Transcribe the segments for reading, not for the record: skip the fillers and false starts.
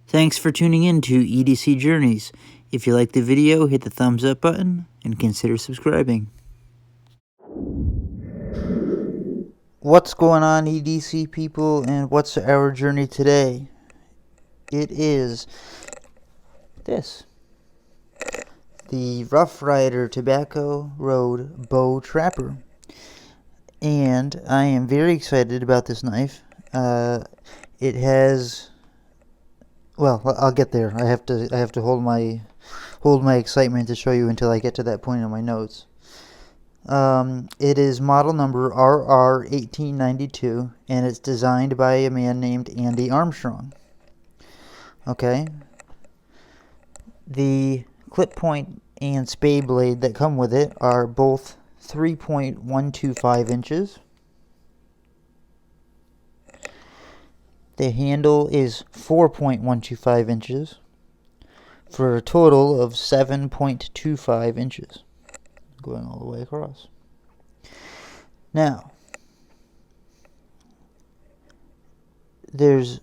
Thanks for tuning in to EDC Journeys. If you like the video, hit the thumbs up button and consider subscribing. What's going on, EDC people, and what's our journey today? It is this. The Rough Ryder Tobacco Road Bow Trapper. And I am very excited about this knife. It has... Well, I'll get there. I have to hold my excitement to show you until I get to that point in my notes. It is model number RR1892, and it's designed by a man named Andy Armstrong. Okay. The clip point and spade blade that come with it are both 3.125 inches. The handle is 4.125 inches for a total of 7.25 inches going all the way across. Now, there's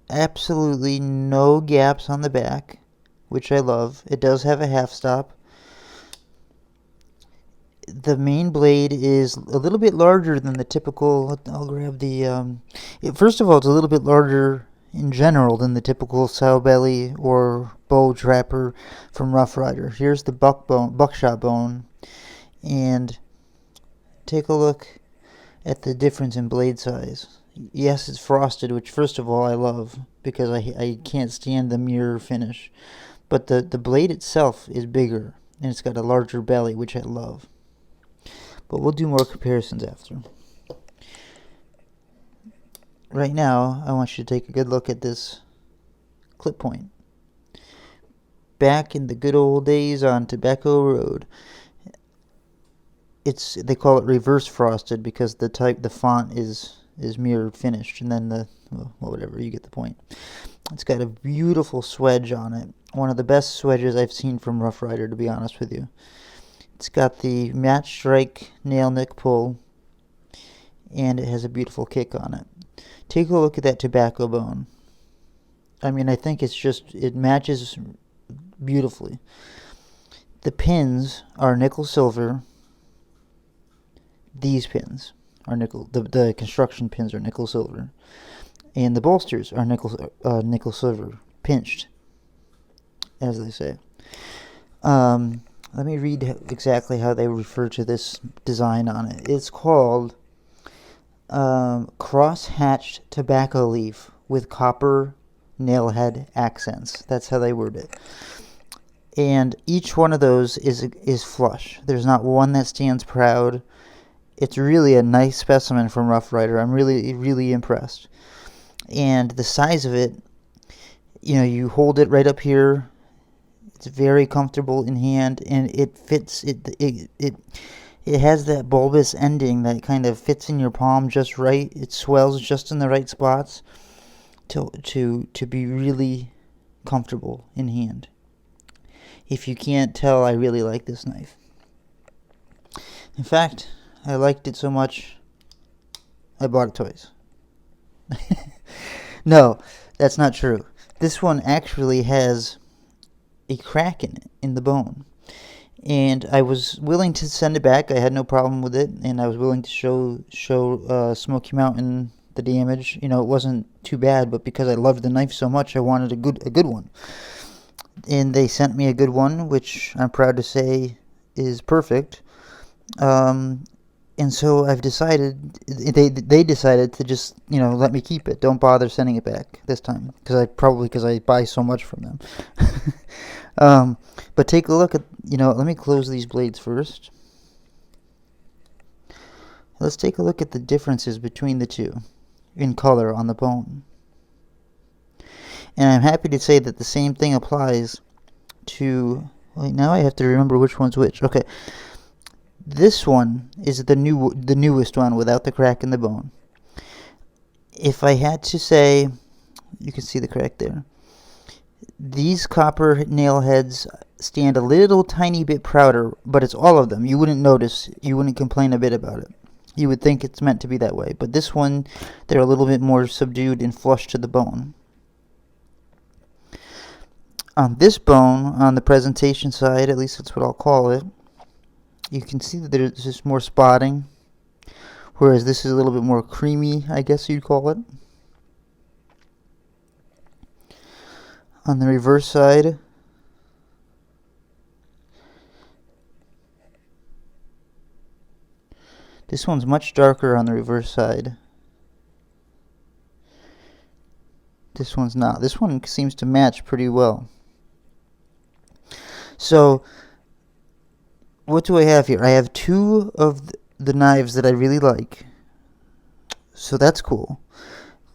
absolutely no gaps on the back, which I love. It does have a half stop. The main blade is a little bit larger than the typical, I'll grab the, first of all, it's a little bit larger in general than the typical sow belly or bow trapper from Rough Ryder. Here's the buckshot bone, and take a look at the difference in blade size. Yes, it's frosted, which first of all I love because I can't stand the mirror finish, but the blade itself is bigger and it's got a larger belly, which I love. But we'll do more comparisons after. Right now, I want you to take a good look at this clip point. Back in the good old days on Tobacco Road, they call it reverse frosted because the font is mirrored finished, and then whatever, you get the point. It's got a beautiful swedge on it. One of the best swedges I've seen from Rough Ryder, to be honest with you. It's got the match strike nail nick pull, and it has a beautiful kick on it. Take a look at that tobacco bone. I mean, I think it matches beautifully. The pins are nickel silver. These pins are nickel. The construction pins are nickel silver, and the bolsters are nickel silver, pinched, as they say. Let me read exactly how they refer to this design on it. It's called cross-hatched tobacco leaf with copper nailhead accents. That's how they word it. And each one of those is flush. There's not one that stands proud. It's really a nice specimen from Rough Ryder. I'm really, really impressed. And the size of it, you hold it right up here. It's very comfortable in hand, and it fits. It has that bulbous ending that kind of fits in your palm just right. It swells just in the right spots to be really comfortable in hand. If you can't tell, I really like this knife. In fact, I liked it so much, I bought it twice. No, that's not true. This one actually has a crack in the bone, and I was willing to send it back. I had no problem with it, and I was willing to show Smoky Mountain the damage. It wasn't too bad, but because I loved the knife so much, I wanted a good one, and they sent me a good one, which I'm proud to say is perfect. And so I've decided, they decided to just, let me keep it. Don't bother sending it back this time, because I buy so much from them. But take a look at, let me close these blades first. Let's take a look at the differences between the two in color on the bone. And I'm happy to say that the same thing applies to, wait, now I have to remember which one's which. Okay. This one is the newest one without the crack in the bone. If I had to say, you can see the crack there. These copper nail heads stand a little tiny bit prouder, but it's all of them. You wouldn't notice. You wouldn't complain a bit about it. You would think it's meant to be that way. But this one, they're a little bit more subdued and flush to the bone. On this bone, on the presentation side, at least that's what I'll call it, you can see that there's just more spotting, whereas this is a little bit more creamy, I guess you'd call it. On the reverse side, this one's much darker on the reverse side. This one's not. This one seems to match pretty well. So, what do I have here? I have two of the knives that I really like. So that's cool.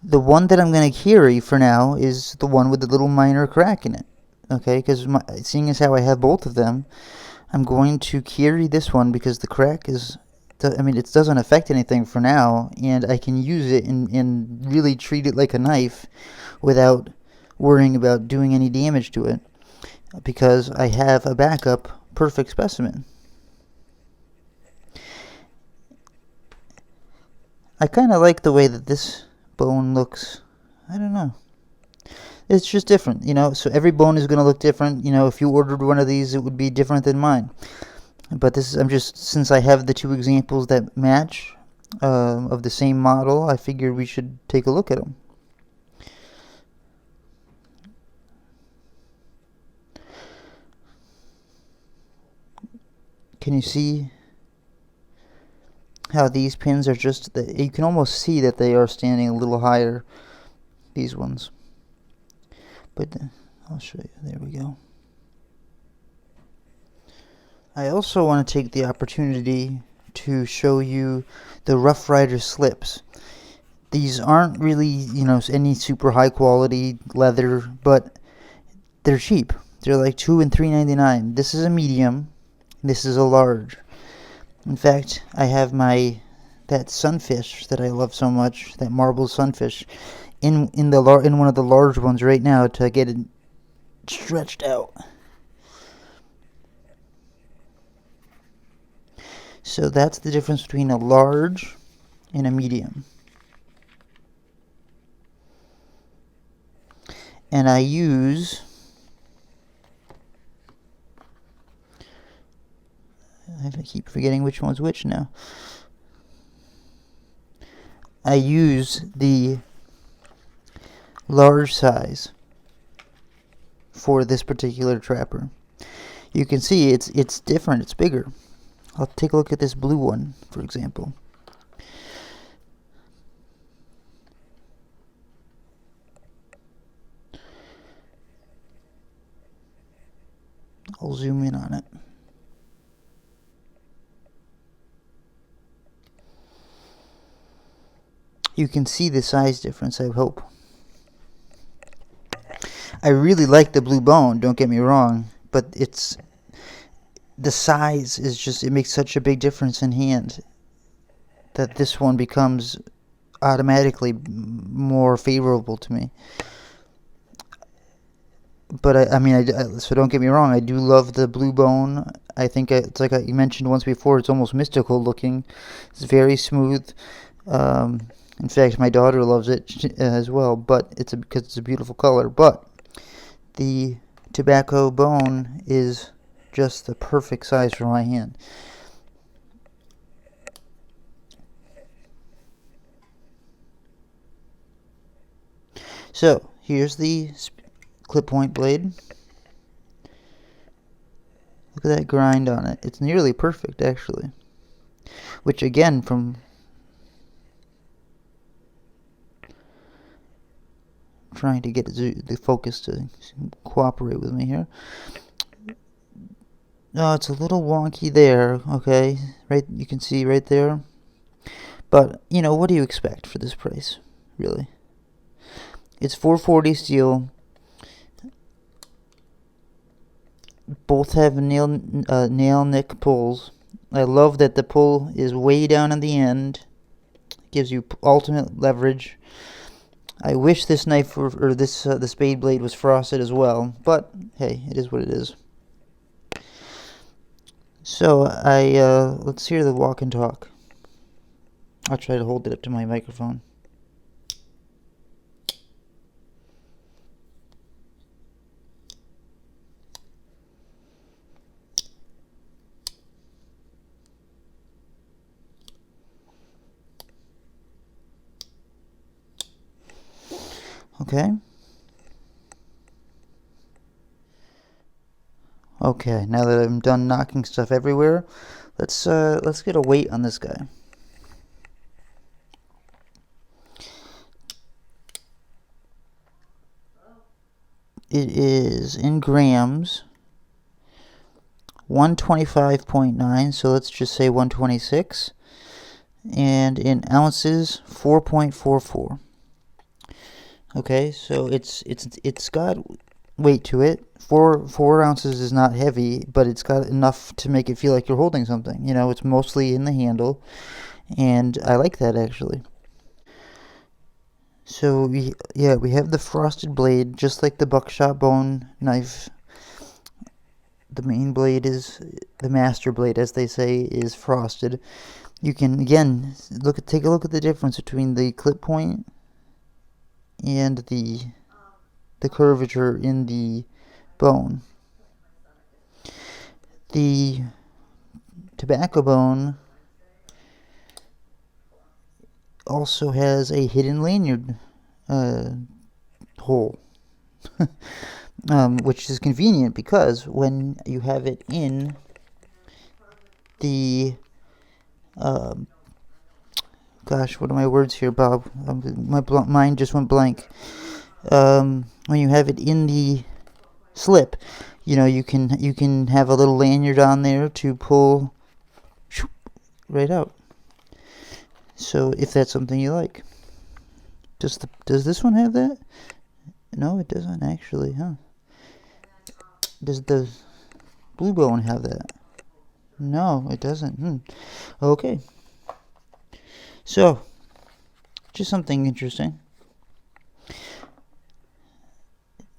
The one that I'm going to carry for now is the one with the little minor crack in it. Okay, because seeing as how I have both of them, I'm going to carry this one because the crack is, I mean, it doesn't affect anything for now, and I can use it and really treat it like a knife without worrying about doing any damage to it, because I have a backup perfect specimen. I kind of like the way that this bone looks. I don't know. It's just different, you know, so every bone is going to look different. You know, if you ordered one of these, it would be different than mine. But this is, since I have the two examples that match of the same model, I figured we should take a look at them. Can you see how these pins are just, you can almost see that they are standing a little higher, these ones. But I'll show you. There we go. I also want to take the opportunity to show you the Rough Ryder slips. These aren't really, you know, any super high quality leather, but they're cheap. They're like $2 and $3.99. This is a medium. This is a large. In fact, I have that sunfish that I love so much, that marble sunfish, in one of the large ones right now to get it stretched out. So that's the difference between a large and a medium. And I keep forgetting which one's which now. I use the large size for this particular trapper. You can see it's different, it's bigger. I'll take a look at this blue one, for example. I'll zoom in on it. You can see the size difference, I hope. I really like the blue bone, don't get me wrong, but the size is just, it makes such a big difference in hand that this one becomes automatically more favorable to me. But I mean, so don't get me wrong, I do love the blue bone. I think it's like you mentioned once before, it's almost mystical looking. It's very smooth. In fact, my daughter loves it as well, but because it's a beautiful color. But the tobacco bone is just the perfect size for my hand. So here's the clip point blade. Look at that grind on it. It's nearly perfect, actually. Which again, from trying to get the focus to cooperate with me here. No, it's a little wonky there, okay? Right, you can see right there. But, you know, what do you expect for this price, really? It's 440 steel. Both have nail nick pulls. I love that the pull is way down at the end. Gives you ultimate leverage. I wish this knife or the spade blade was frosted as well, but hey, it is what it is. So let's hear the walk and talk. I'll try to hold it up to my microphone. Okay. Okay, now that I'm done knocking stuff everywhere, let's get a weight on this guy. It is in grams 125.9, so let's just say 126, and in ounces 4.44. Okay, so it's got weight to it. Four ounces is not heavy, but it's got enough to make it feel like you're holding something. You know, it's mostly in the handle, and I like that actually. So we have the frosted blade, just like the buckshot bone knife. The main blade is the master blade, as they say, is frosted. You can again take a look at the difference between the clip point and the curvature in the bone. The tobacco bone also has a hidden lanyard hole, which is convenient because when you have it in the gosh, what are my words here, Bob? My mind just went blank. When you have it in the slip, you know, you can have a little lanyard on there to pull right out. So if that's something you like. Does this one have that? No, it doesn't actually, huh? Does the blue bone have that? No, it doesn't. Okay. So, just something interesting.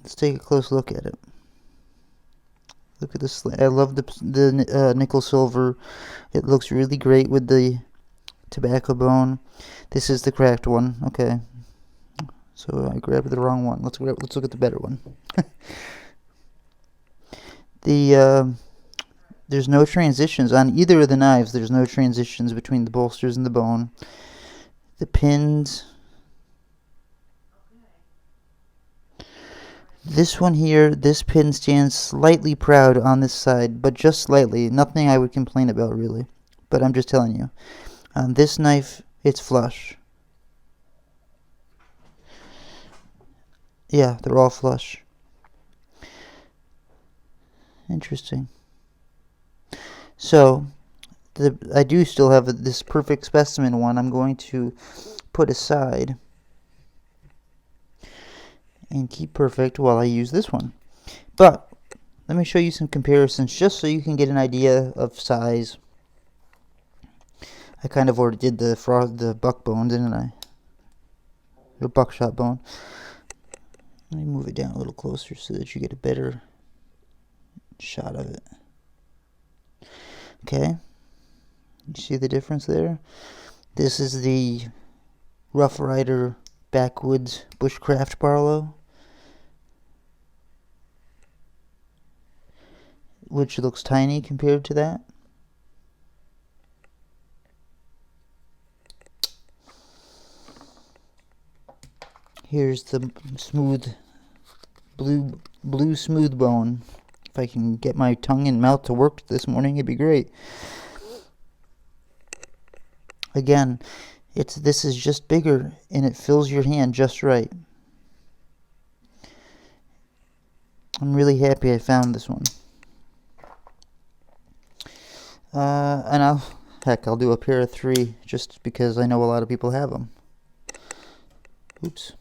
Let's take a close look at it. Look at this. I love the nickel silver. It looks really great with the tobacco bone. This is the cracked one. Okay. So I grabbed the wrong one. Let's look at the better one. There's no transitions on either of the knives. There's no transitions between the bolsters and the bone. The pins. This one here, this pin stands slightly proud on this side, but just slightly. Nothing I would complain about, really. But I'm just telling you. On this knife, it's flush. Yeah, they're all flush. Interesting. So, I do still have this perfect specimen one I'm going to put aside and keep perfect while I use this one. But let me show you some comparisons just so you can get an idea of size. I kind of already did the buck bone, didn't I? The buckshot bone. Let me move it down a little closer so that you get a better shot of it. Okay. You see the difference there? This is the Rough Ryder Backwoods Bushcraft Barlow, which looks tiny compared to that. Here's the smooth blue smooth bone. If I can get my tongue and mouth to work this morning, it'd be great. Again, this is just bigger and it fills your hand just right. I'm really happy I found this one. And I'll do a pair of 3 just because I know a lot of people have them. Oops.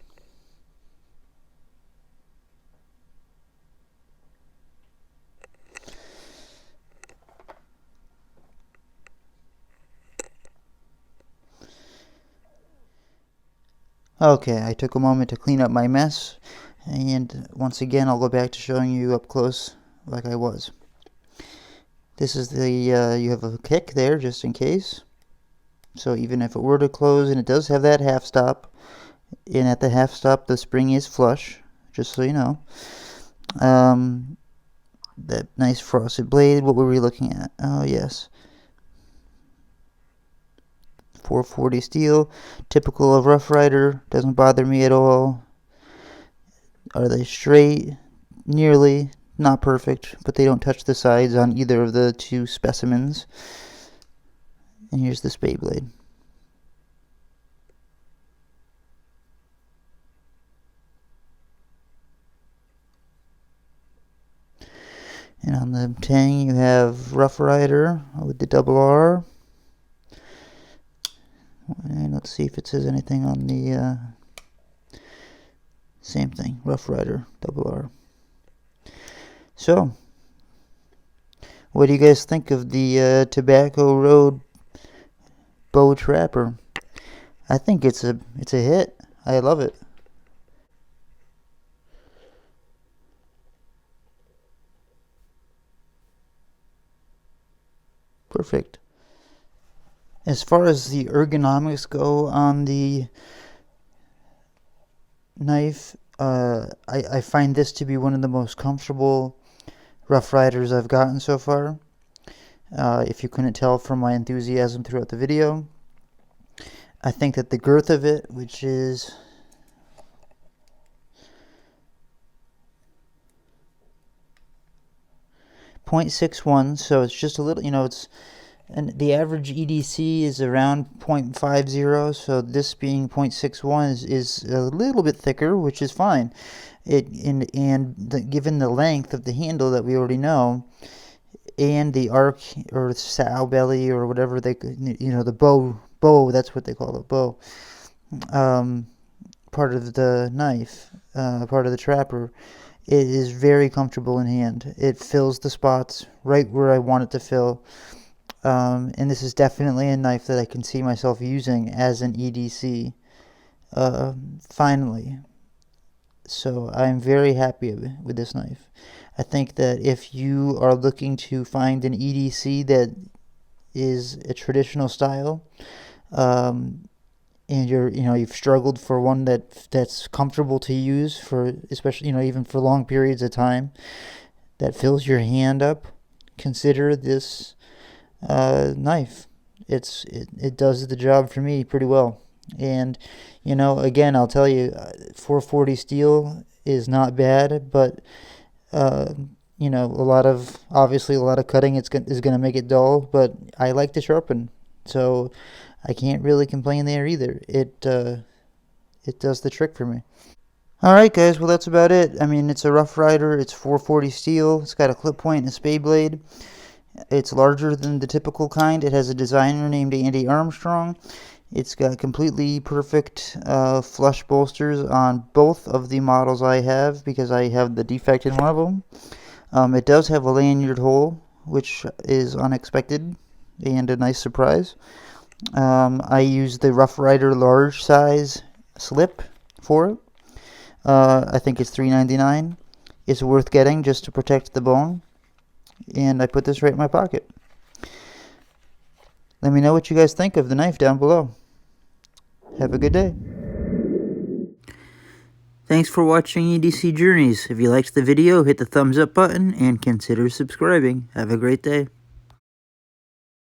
Okay, I took a moment to clean up my mess, and once again I'll go back to showing you up close like I was. This is the, you have a kick there just in case. So even if it were to close, and it does have that half stop, and at the half stop the spring is flush, just so you know. That nice frosted blade, what were we looking at? Oh yes. 440 steel, typical of Rough Ryder, doesn't bother me at all. Are they straight? Nearly. Not perfect, but they don't touch the sides on either of the two specimens. And here's the spade blade. And on the tang you have Rough Ryder with the double R. And let's see if it says anything on the same thing, Rough Ryder, double R. So, what do you guys think of the Tobacco Road bow trapper? I think it's a hit. I love it. Perfect. As far as the ergonomics go on the knife, I find this to be one of the most comfortable Rough Riders I've gotten so far. If you couldn't tell from my enthusiasm throughout the video, I think that the girth of it, which is .61, so it's just a little, and the average EDC is around 0.50, so this being 0.61 is a little bit thicker, which is fine. Given the length of the handle that we already know, and the arc or sow belly or whatever the bow, that's what they call it, bow, part of the knife, part of the trapper, it is very comfortable in hand. It fills the spots right where I want it to fill. And this is definitely a knife that I can see myself using as an EDC, finally. So I'm very happy with this knife. I think that if you are looking to find an EDC that is a traditional style, and you've struggled for one that's comfortable to use for, especially, even for long periods of time, that fills your hand up, consider this knife. It does the job for me pretty well. And again, I'll tell you, 440 steel is not bad, but a lot of cutting is going to make it dull, but I like to sharpen, so I can't really complain there either. It does the trick for me. Alright guys, well that's about it. I mean, it's a Rough Ryder, it's 440 steel, it's got a clip point and a spade blade. It's larger than the typical kind. It has a designer named Andy Armstrong. It's got completely perfect flush bolsters on both of the models I have, because I have the defect in one of them. It does have a lanyard hole, which is unexpected and a nice surprise. I use the Rough Ryder large size slip for it. I think it's $3.99. It's worth getting just to protect the bone. And I put this right in my pocket. Let me know what you guys think of the knife down below. Have a good day. Thanks for watching EDC Journeys. If you liked the video, hit the thumbs up button and consider subscribing. Have a great day.